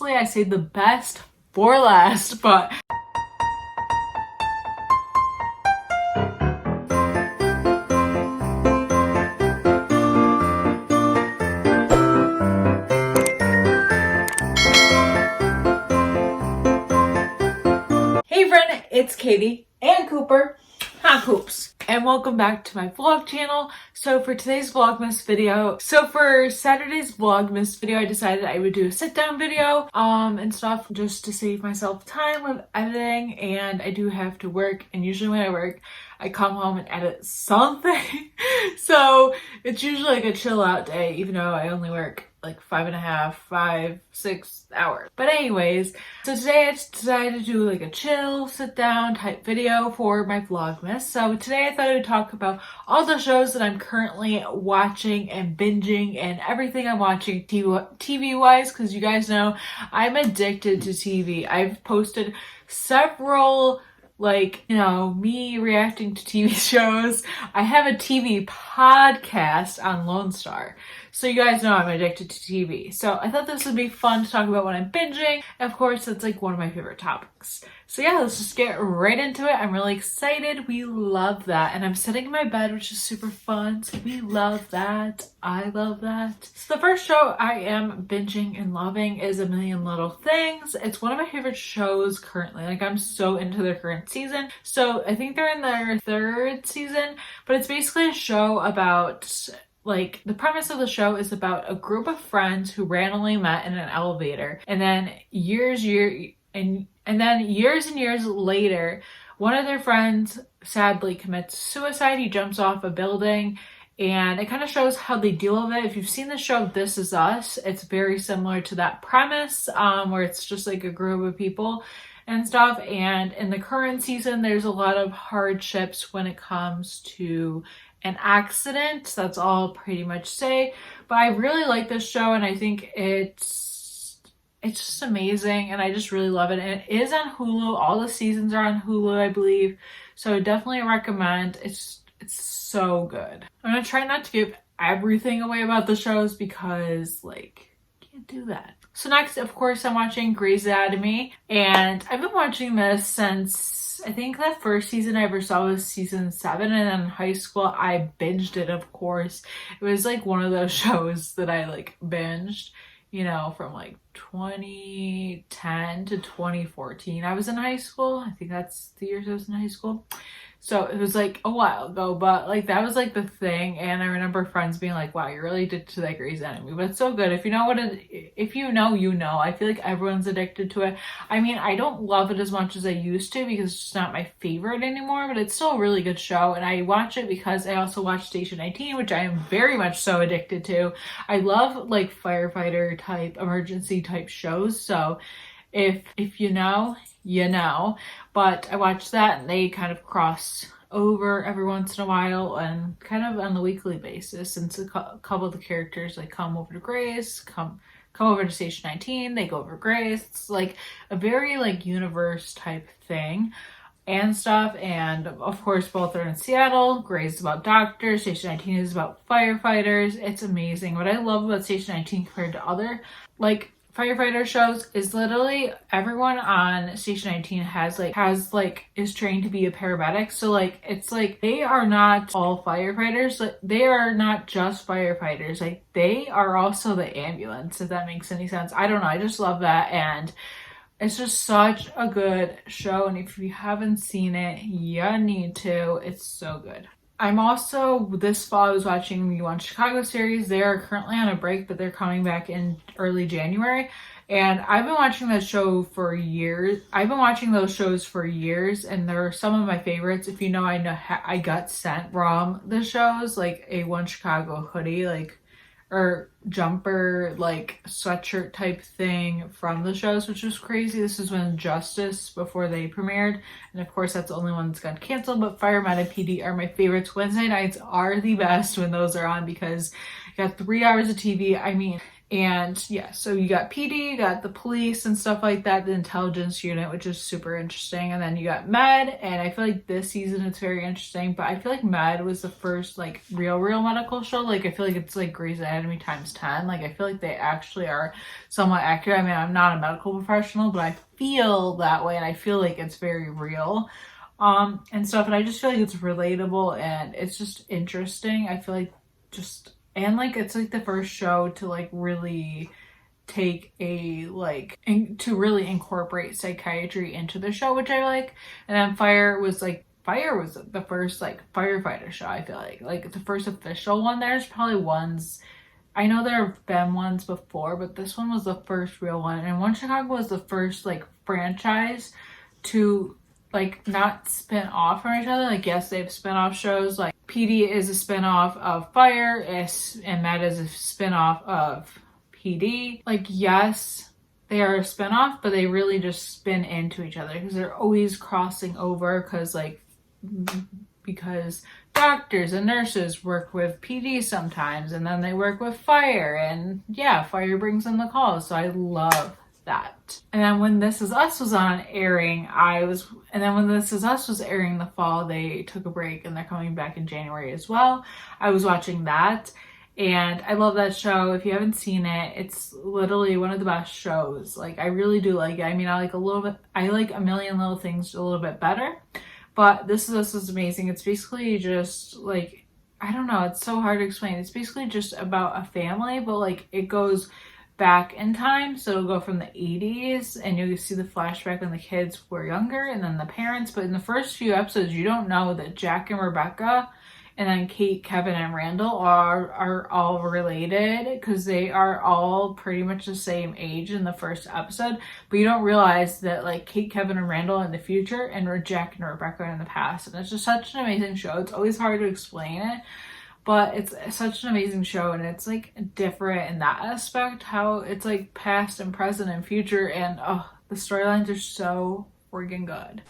I saved the best for last, but hey friend, it's Katie and Cooper. Hi Coops. And welcome back to my vlog channel. So for today's Vlogmas video, for Saturday's Vlogmas video, I decided I would do a sit down video and stuff just to save myself time with editing. And I do have to work, and usually when I work, I come home and edit something. So it's usually like a chill out day, even though I only work like 6 hours. But anyways, so today I decided to do like a chill, sit down type video for my Vlogmas. So today I thought I would talk about all the shows that I'm currently watching and binging and everything I'm watching TV wise, because you guys know I'm addicted to TV. I've posted several me reacting to TV shows. I have a TV podcast on Lone Star. So you guys know I'm addicted to TV. So I thought this would be fun to talk about when I'm binging. Of course, it's like one of my favorite topics. So yeah, let's just get right into it. I'm really excited. We love that. And I'm sitting in my bed, which is super fun. So we love that. I love that. So the first show I am binging and loving is A Million Little Things. It's one of my favorite shows currently. Like, I'm so into their current season. So I think they're in their third season, but it's basically a show about, like, the premise of the show is about a group of friends who randomly met in an elevator, and then years and years later, one of their friends sadly commits suicide. He jumps off a building, and it kind of shows how they deal with it. If you've seen the show This Is Us, it's very similar to that premise, where it's just like a group of people and stuff. And in the current season, there's a lot of hardships when it comes to an accident. That's all I'll pretty much say. But I really like this show, and I think it's just amazing, and I just really love it. And it is on Hulu. All the seasons are on Hulu, I believe. So I definitely recommend. It's so good. I'm gonna try not to give everything away about the shows because, like, can't do that. So next, of course, I'm watching Grey's Anatomy, and I've been watching this since, I think that first season I ever saw was season 7, and then in high school I binged it, of course. It was like one of those shows that I like binged, you know, from like 2010 to 2014. I was in high school. I think that's the years I was in high school. So it was like a while ago, but like that was like the thing. And I remember friends being like, wow, you're really addicted to that Grey's Anatomy. But it's so good. If you know what if you know, you know. I feel like everyone's addicted to it. I mean, I don't love it as much as I used to because it's just not my favorite anymore, but it's still a really good show. And I watch it because I also watch Station 19, which I am very much so addicted to. I love like firefighter type, emergency type shows. So if you know, you know. But I watch that, and they kind of cross over every once in a while and kind of on the weekly basis, since a couple of the characters like come over to Grace, come over to Station 19, they go over to Grace. It's like a very like universe type thing and stuff. And of course both are in Seattle. Grace is about doctors, Station 19 is about firefighters. It's amazing. What I love about Station 19 compared to other like firefighter shows is literally everyone on Station 19 is trained to be a paramedic. So like it's like they are not all firefighters, like they are not just firefighters, like they are also the ambulance, if that makes any sense. I don't know, I just love that, and it's just such a good show, and if you haven't seen it, you need to. It's so good. I'm also, this fall, I was watching the One Chicago series. They are currently on a break, but they're coming back in early January. And I've been watching that show for years. I've been watching those shows for years, and they're some of my favorites. If you know, I got sent from the shows, like a One Chicago hoodie, like, or jumper, like sweatshirt type thing from the shows, which was crazy. This is when Justice, before they premiered, and of course that's the only one that's got canceled. But Fireman and PD are my favorites. Wednesday nights are the best when those are on because you got 3 hours of TV. I mean, And yeah, so you got PD, you got the police and stuff like that, the intelligence unit, which is super interesting. And then you got Med, and I feel like this season it's very interesting, but I feel like Med was the first like real medical show. Like I feel like it's like Grey's Anatomy times 10. Like I feel like they actually are somewhat accurate. I mean, I'm not a medical professional, but I feel that way, and I feel like it's very real and stuff. And I just feel like it's relatable and it's just interesting. I feel like just, and like it's like the first show to like really take a like to really incorporate psychiatry into the show, which I like. And then Fire was the first like firefighter show. I feel like the first official one. There's probably ones, I know there have been ones before, but this one was the first real one. And One Chicago was the first like franchise to like not spin off from each other. Like yes, they have spin-off shows, like PD is a spin-off of Fire, and Med is a spin-off of PD. Like yes, they are a spin-off, but they really just spin into each other because they're always crossing over, because doctors and nurses work with PD sometimes, and then they work with Fire, and yeah, Fire brings in the calls. So I love that. And then when This Is Us was airing in the fall, they took a break and they're coming back in January as well. I was watching that and I love that show. If you haven't seen it, it's literally one of the best shows. Like I really do like it. I mean, I like A Million Little Things a little bit better, but This Is Us is amazing. It's basically just like, I don't know, it's so hard to explain. It's basically just about a family, but like it goes back in time, so it'll go from the 80s and you'll see the flashback when the kids were younger and then the parents. But in the first few episodes you don't know that Jack and Rebecca and then Kate, Kevin, and Randall are all related, because they are all pretty much the same age in the first episode, but you don't realize that like Kate, Kevin, and Randall in the future and Jack and Rebecca in the past. And it's just such an amazing show. It's always hard to explain it, but it's such an amazing show, and it's like different in that aspect, how it's like past and present and future, and the storylines are so freaking good.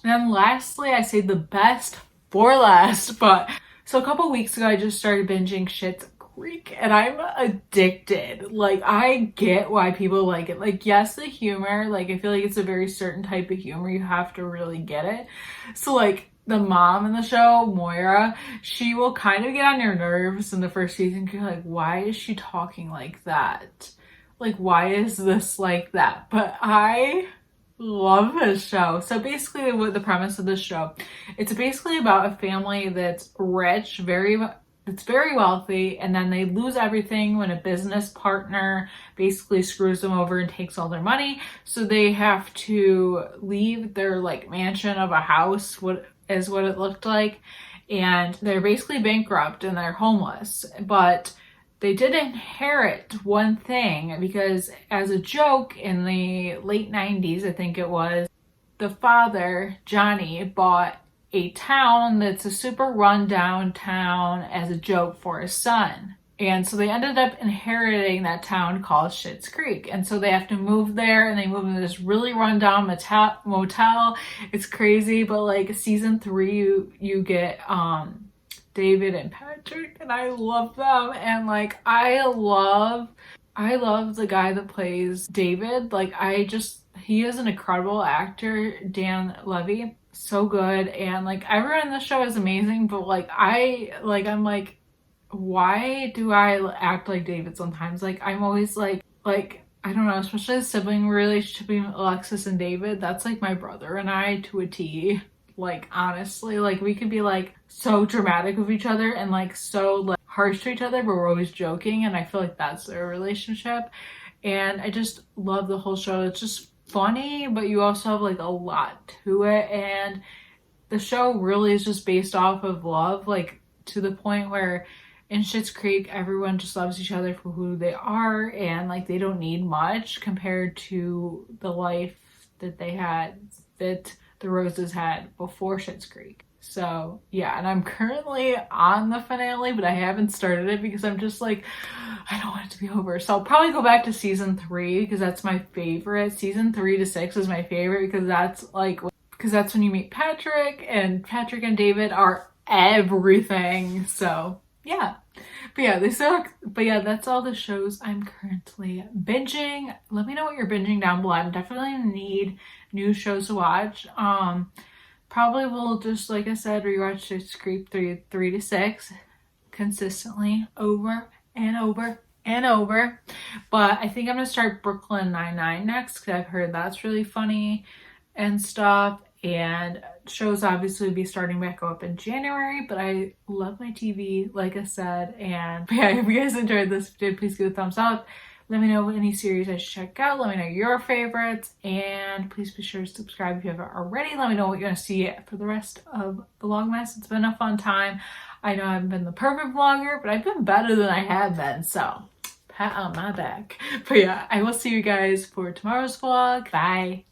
And then lastly, I say the best for last, but so a couple weeks ago I just started binging Schitts Creek and I'm addicted. Like I get why people like it. Like yes, the humor, like I feel like it's a very certain type of humor, you have to really get it. So like the mom in the show, Moira, she will kind of get on your nerves in the first season. You're like, why is she talking like that? Like, why is this like that? But I love this show. So basically what the premise of this show, it's basically about a family that's rich, it's very wealthy, and then they lose everything when a business partner basically screws them over and takes all their money. So they have to leave their like mansion of a house, what it looked like, and they're basically bankrupt and they're homeless. But they did inherit one thing, because as a joke in the late 90s, I think it was, the father, Johnny, bought a town that's a super rundown town as a joke for his son. And so they ended up inheriting that town called Schitts Creek. And so they have to move there, and they move into this really rundown motel. It's crazy, but like season 3, you get David and Patrick, and I love them. And like I love the guy that plays David. Like he is an incredible actor, Dan Levy, so good. And like everyone in the show is amazing, but like I'm like, why do I act like David sometimes? Like I'm always like I don't know, especially the sibling relationship between Alexis and David, that's like my brother and I to a T. Like honestly, like we could be like so dramatic with each other and like so like harsh to each other, but we're always joking, and I feel like that's their relationship. And I just love the whole show. It's just funny, but you also have like a lot to it, and the show really is just based off of love, like to the point where in Schitts Creek everyone just loves each other for who they are, and like they don't need much compared to the life that the Roses had before Schitts Creek. So yeah, and I'm currently on the finale, but I haven't started it because I'm just like, I don't want it to be over. So I'll probably go back to season 3 because that's my favorite. Season 3 to 6 is my favorite because that's when you meet Patrick and David are everything. So yeah, But yeah, they suck. But yeah, that's all the shows I'm currently binging. Let me know what you're binging down below. I definitely need new shows to watch. Probably will just, like I said, rewatch Schitts Creek 3 to 6 consistently over and over and over. But I think I'm gonna start Brooklyn Nine-Nine next because I've heard that's really funny and stuff. And shows obviously will be starting back up in January, but I love my TV, like I said. And yeah, if you guys enjoyed this video, please give it a thumbs up. Let me know any series I should check out. Let me know your favorites, and please be sure to subscribe if you haven't already. Let me know what you're gonna see for the rest of Vlogmas. It's been a fun time. I know I haven't been the perfect vlogger, but I've been better than I have been, so pat on my back. But yeah, I will see you guys for tomorrow's vlog. Bye.